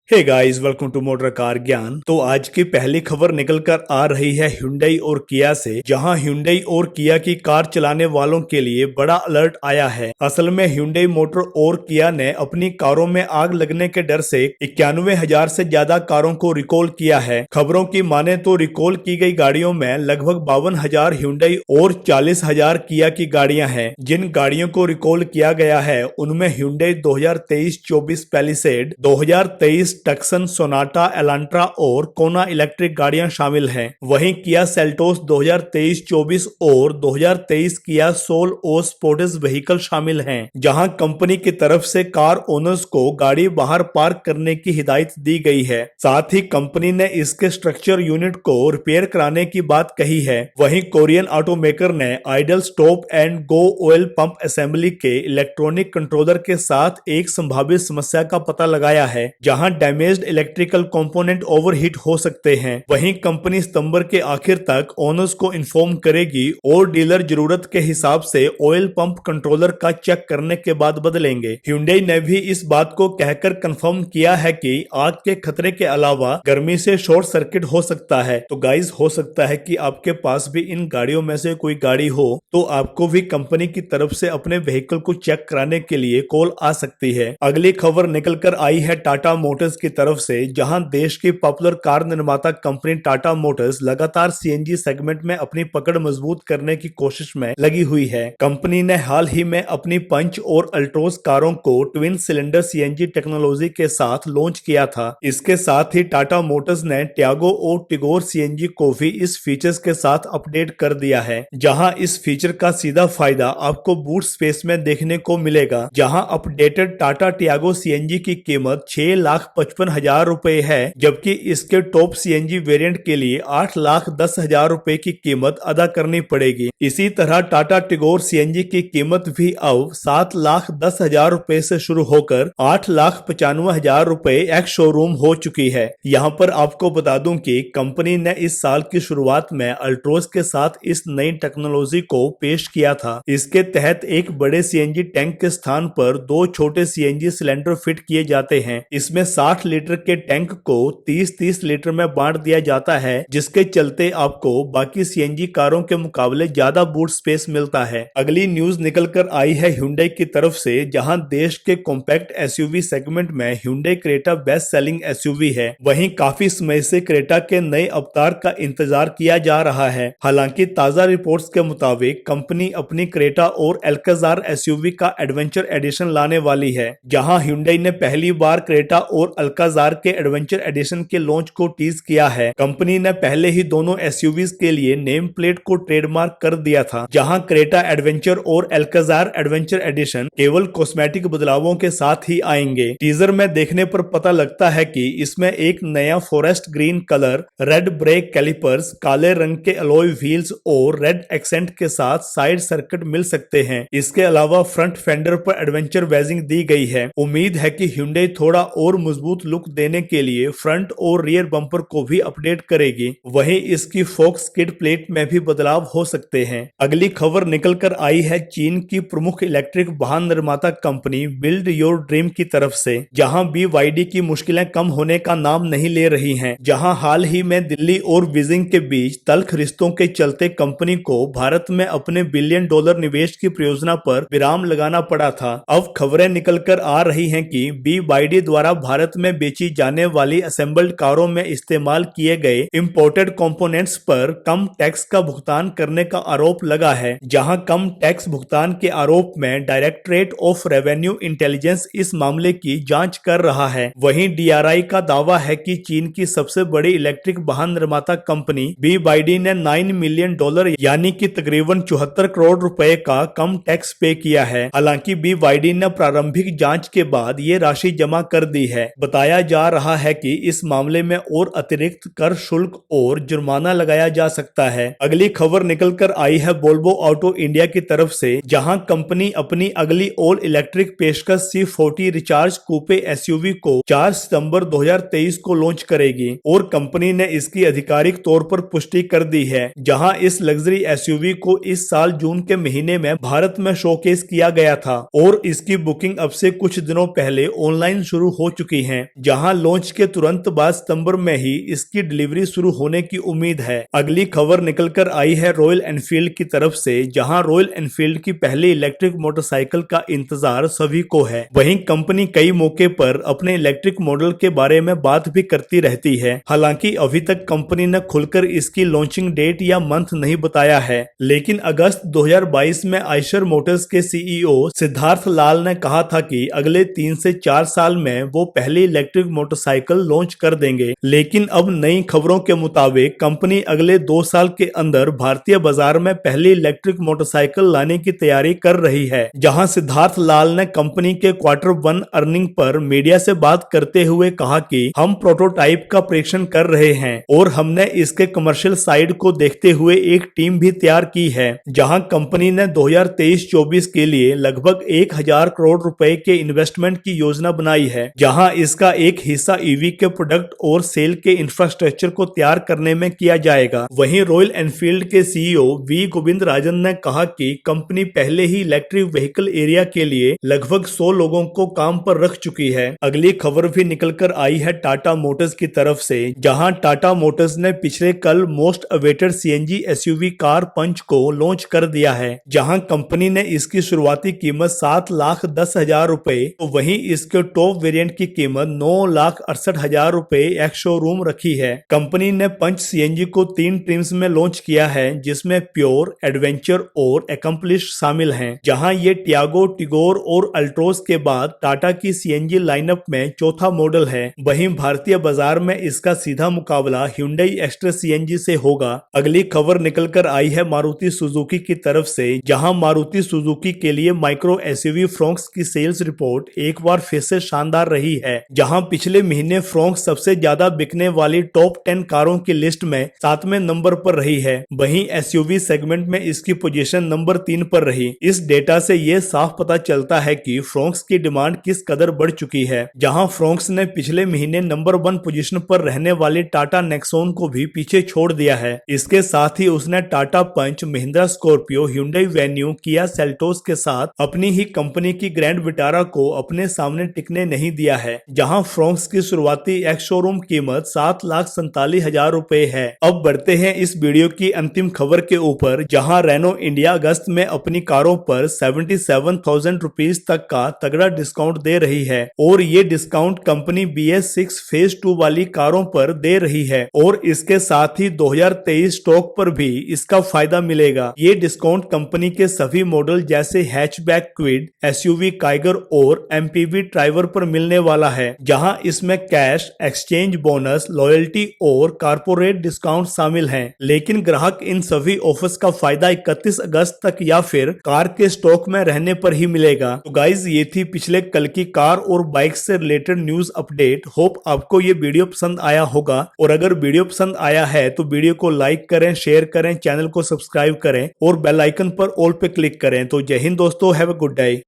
Hey guys, welcome to motor car Gyan. तो आज की पहली खबर निकल कर आ रही है Hyundai और Kia से, जहां Hyundai और Kia की कार चलाने वालों के लिए बड़ा अलर्ट आया है। असल में Hyundai मोटर और Kia ने अपनी कारों में आग लगने के डर से 91,000 से ज्यादा कारों को रिकॉल किया है। खबरों की माने तो रिकॉल की गई गाड़ियों में लगभग 52,000 Hyundai और 40,000 Kia की गाड़ियां हैं। जिन गाड़ियों को रिकॉल किया गया है उनमें Hyundai 2023-24 palisade, 2023 Tucson, Sonata, Elantra और कोना इलेक्ट्रिक गाड़ियां शामिल हैं। वहीं किया सेल्टोस 2023-24 और 2023 किया सोल और स्पोर्टिस व्हीकल शामिल हैं, जहां कंपनी की तरफ से कार ओनर्स को गाड़ी बाहर पार्क करने की हिदायत दी गई है। साथ ही कंपनी ने इसके स्ट्रक्चर यूनिट को रिपेयर कराने की बात कही है। वहीं कोरियन ऑटोमेकर ने idle stop and go oil pump assembly के इलेक्ट्रॉनिक कंट्रोलर के साथ एक संभावित समस्या का पता लगाया है, जहां डैमेज्ड इलेक्ट्रिकल कंपोनेंट ओवरहीट हो सकते हैं। वहीं कंपनी सितंबर के आखिर तक ओनर्स को इन्फॉर्म करेगी और डीलर जरूरत के हिसाब से ऑयल पंप कंट्रोलर का चेक करने के बाद बदलेंगे। Hyundai ने भी इस बात को कहकर कंफर्म किया है कि आग के खतरे के अलावा गर्मी से शॉर्ट सर्किट हो सकता है। तो गाइस, हो सकता है कि आपके पास भी इन गाड़ियों में से कोई गाड़ी हो तो आपको भी कंपनी की तरफ से अपने व्हीकल को चेक कराने के लिए कॉल आ सकती है। अगली खबर निकल कर आई है टाटा मोटर्स की तरफ से, जहां देश की पॉपुलर कार निर्माता कंपनी टाटा मोटर्स लगातार सीएनजी सेगमेंट में अपनी पकड़ मजबूत करने की कोशिश में लगी हुई है। कंपनी ने हाल ही में अपनी पंच और अल्ट्रोज कारों को ट्विन सिलेंडर सीएनजी टेक्नोलॉजी के साथ लॉन्च किया था। इसके साथ ही टाटा मोटर्स ने ट्यागो और टिगोर सीएनजी को भी इस फीचर्स के साथ अपडेट कर दिया है, जहां इस फीचर का सीधा फायदा आपको बूट स्पेस में देखने को मिलेगा। जहां अपडेटेड टाटा ट्यागो सीएनजी की कीमत 6,55,000 रुपए है, जबकि इसके टॉप सीएनजी वेरिएंट के लिए 8,10,000 रुपए की कीमत अदा करनी पड़ेगी। इसी तरह टाटा टिगोर सीएनजी की कीमत भी अब 7,10,000 रुपए से शुरू होकर 8,95,000 रुपए एक्स शोरूम हो चुकी है। यहाँ पर आपको बता दूं कि कंपनी ने इस साल की शुरुआत में अल्ट्रोज के साथ इस नई टेक्नोलॉजी को पेश किया था। इसके तहत एक बड़े सीएनजी टैंक के स्थान पर दो छोटे सीएनजी सिलेंडर फिट किए जाते हैं। इसमें 60 लीटर के टैंक को 30-30 लीटर में बांट दिया जाता है, जिसके चलते आपको बाकी सीएनजी कारों के मुकाबले ज्यादा बूट स्पेस मिलता है। अगली न्यूज निकल कर आई है Hyundai की तरफ से, जहां देश के कॉम्पैक्ट एसयूवी सेगमेंट में Hyundai Creta best selling SUV है। वहीं काफी समय से क्रेटा के नए अवतार का इंतजार किया जा रहा है। हालांकि ताजा रिपोर्ट्स के मुताबिक कंपनी अपनी क्रेटा और एल्काजार एसयूवी का एडवेंचर एडिशन लाने वाली है, जहां Hyundai ने पहली बार क्रेटा और अल्काजार के एडवेंचर एडिशन के लॉन्च को टीज किया है। कंपनी ने पहले ही दोनों एसयूवीज के लिए नेम प्लेट को ट्रेडमार्क कर दिया था, जहां क्रेटा एडवेंचर और अल्काजार एडवेंचर एडिशन केवल कॉस्मेटिक बदलावों के साथ ही आएंगे। टीजर में देखने पर पता लगता है कि इसमें एक नया forest green colour, red brake calipers, काले रंग के अलॉय व्हील्स और रेड एक्सेंट के साथ साइड सर्किट मिल सकते हैं। इसके अलावा फ्रंट फेंडर पर एडवेंचर वेजिंग दी गई है। उम्मीद है कि Hyundai थोड़ा और मजबूत लुक देने के लिए फ्रंट और रियर बम्पर को भी अपडेट करेगी। वहीं इसकी फोक्स किड प्लेट में भी बदलाव हो सकते हैं। अगली खबर निकल कर आई है चीन की प्रमुख इलेक्ट्रिक वाहन निर्माता कंपनी बिल्ड योर ड्रीम की तरफ से, जहां BYD की मुश्किलें कम होने का नाम नहीं ले रही हैं। जहां हाल ही में दिल्ली और बीजिंग के बीच तल्ख रिश्तों के चलते कंपनी को भारत में अपने $1 बिलियन निवेश की परियोजना पर विराम लगाना पड़ा था। अब खबरें निकल कर आ रही हैं कि BYD द्वारा भारत में बेची जाने वाली असेंबल्ड कारों में इस्तेमाल किए गए इंपोर्टेड कंपोनेंट्स पर कम टैक्स का भुगतान करने का आरोप लगा है। जहां कम टैक्स भुगतान के आरोप में डायरेक्टरेट ऑफ रेवेन्यू इंटेलिजेंस इस मामले की जांच कर रहा है। वहीं DRI का दावा है कि चीन की सबसे बड़ी इलेक्ट्रिक वाहन निर्माता कंपनी BYD ने $9 मिलियन यानी कि तकरीबन 74 करोड़ रुपए का कम टैक्स पे किया है। हालांकि BYD ने प्रारंभिक जांच के बाद ये राशि जमा कर दी है। बताया जा रहा है कि इस मामले में और अतिरिक्त कर शुल्क और जुर्माना लगाया जा सकता है। अगली खबर निकल कर आई है वोल्वो ऑटो इंडिया की तरफ से, जहां कंपनी अपनी अगली ऑल इलेक्ट्रिक पेशकश C40 रिचार्ज कूपे एसयूवी को 4 सितंबर 2023 को लॉन्च करेगी और कंपनी ने इसकी आधिकारिक तौर पर पुष्टि कर दी है। जहां इस लग्जरी एसयूवी को इस साल जून के महीने में भारत में शोकेस किया गया था और इसकी बुकिंग अब से कुछ दिनों पहले ऑनलाइन शुरू हो चुकी है। हैं, जहां लॉन्च के तुरंत बाद सितंबर में ही इसकी डिलीवरी शुरू होने की उम्मीद है। अगली खबर निकलकर आई है रॉयल एनफील्ड की तरफ से, जहां रॉयल एनफील्ड की पहली इलेक्ट्रिक मोटरसाइकिल का इंतजार सभी को है। वहीं कंपनी कई मौके पर अपने इलेक्ट्रिक मॉडल के बारे में बात भी करती रहती है। हालांकि अभी तक कंपनी ने खुलकर इसकी लॉन्चिंग डेट या मंथ नहीं बताया है, लेकिन अगस्त 2022 में आइशर मोटर्स के सीईओ सिद्धार्थ लाल ने कहा था कि अगले 3 से 4 साल में वो पहली इलेक्ट्रिक मोटरसाइकिल लॉन्च कर देंगे। लेकिन अब नई खबरों के मुताबिक कंपनी अगले 2 साल के अंदर भारतीय बाजार में पहली इलेक्ट्रिक मोटरसाइकिल लाने की तैयारी कर रही है। जहां सिद्धार्थ लाल ने कंपनी के Q1 अर्निंग पर मीडिया से बात करते हुए कहा कि हम प्रोटोटाइप का परीक्षण कर रहे हैं और हमने इसके कमर्शियल साइड को देखते हुए एक टीम भी तैयार की है, जहां कंपनी ने 2023-24 के लिए लगभग 1000 करोड़ रुपए के इन्वेस्टमेंट की योजना बनाई है, जहां इसका एक हिस्सा ईवी के प्रोडक्ट और सेल के इंफ्रास्ट्रक्चर को तैयार करने में किया जाएगा। वहीं रॉयल एनफील्ड के सीईओ वी गोविंदराजन ने कहा कि कंपनी पहले ही इलेक्ट्रिक व्हीकल एरिया के लिए लगभग 100 लोगों को काम पर रख चुकी है। अगली खबर भी निकलकर आई है टाटा मोटर्स की तरफ से, जहां टाटा मोटर्स ने पिछले कल most awaited CNG SUV car punch को लॉन्च कर दिया है, जहां कंपनी ने इसकी शुरुआती कीमत 7,10,000 रुपए, तो वहीं इसके टॉप वेरिएंट की कीमत 9,68,000 रुपए एक्स शोरूम रखी है। कंपनी ने पंच सीएनजी को 3 ट्रिम्स में लॉन्च किया है, जिसमें प्योर, एडवेंचर और एकम्प्लिश्ड शामिल हैं, जहां ये टियागो, टिगोर और अल्ट्रोज के बाद टाटा की सीएनजी लाइनअप में चौथा मॉडल है। वहीं भारतीय बाजार में इसका सीधा मुकाबला Hyundai एक्स्ट्रा सीएनजी से होगा। अगली खबर निकलकर आई है मारुति सुजुकी की तरफ से, जहां मारुति सुजुकी के लिए माइक्रो एसयूवी फ्रोंक्स की सेल्स रिपोर्ट एक बार फिर से शानदार रही है, जहां पिछले महीने फ्रोंक्स सबसे ज्यादा बिकने वाली टॉप 10 कारों की लिस्ट में 7वें नंबर पर रही है। वहीं एसयूवी सेगमेंट में इसकी पोजीशन नंबर 3 पर रही। इस डेटा से ये साफ पता चलता है कि फ्रोंक्स की डिमांड किस कदर बढ़ चुकी है, जहां फ्रोंक्स ने पिछले महीने नंबर 1 पोजीशन पर रहने वाली टाटा नेक्सॉन को भी पीछे छोड़ दिया है। इसके साथ ही उसने टाटा पंच, Mahindra Scorpio, Hyundai venue, Kia Seltos के साथ अपनी ही कंपनी की ग्रैंड विटारा को अपने सामने टिकने नहीं दिया है, जहां फ्रोंक्स की शुरुआती एक्स शोरूम कीमत 7,47,000 रुपए है। अब बढ़ते हैं इस वीडियो की अंतिम खबर के ऊपर, जहां रेनो इंडिया अगस्त में अपनी कारों पर 77,000 रुपीज तक का तगड़ा डिस्काउंट दे रही है और ये डिस्काउंट कंपनी BS6 फेज 2 वाली कारों पर दे रही है और इसके साथ ही 2023 स्टॉक पर भी इसका फायदा मिलेगा। ये डिस्काउंट कंपनी के सभी मॉडल जैसे हैचबैक क्विड, एसयूवी काइगर और एमपीवी ड्राइवर पर मिलने वाला है, जहां इसमें कैश, एक्सचेंज बोनस, लॉयल्टी और कारपोरेट डिस्काउंट शामिल हैं। लेकिन ग्राहक इन सभी ऑफर्स का फायदा 31 अगस्त तक या फिर कार के स्टॉक में रहने पर ही मिलेगा। तो गाइज, ये थी पिछले कल की कार और बाइक से रिलेटेड न्यूज अपडेट। होप आपको ये वीडियो पसंद आया होगा, और अगर वीडियो पसंद आया है तो वीडियो को लाइक करें, शेयर करें, चैनल को सब्सक्राइब करें और बेल आइकन पर ऑल पे क्लिक करें। तो जय हिंद दोस्तों, हैव अ गुड डे।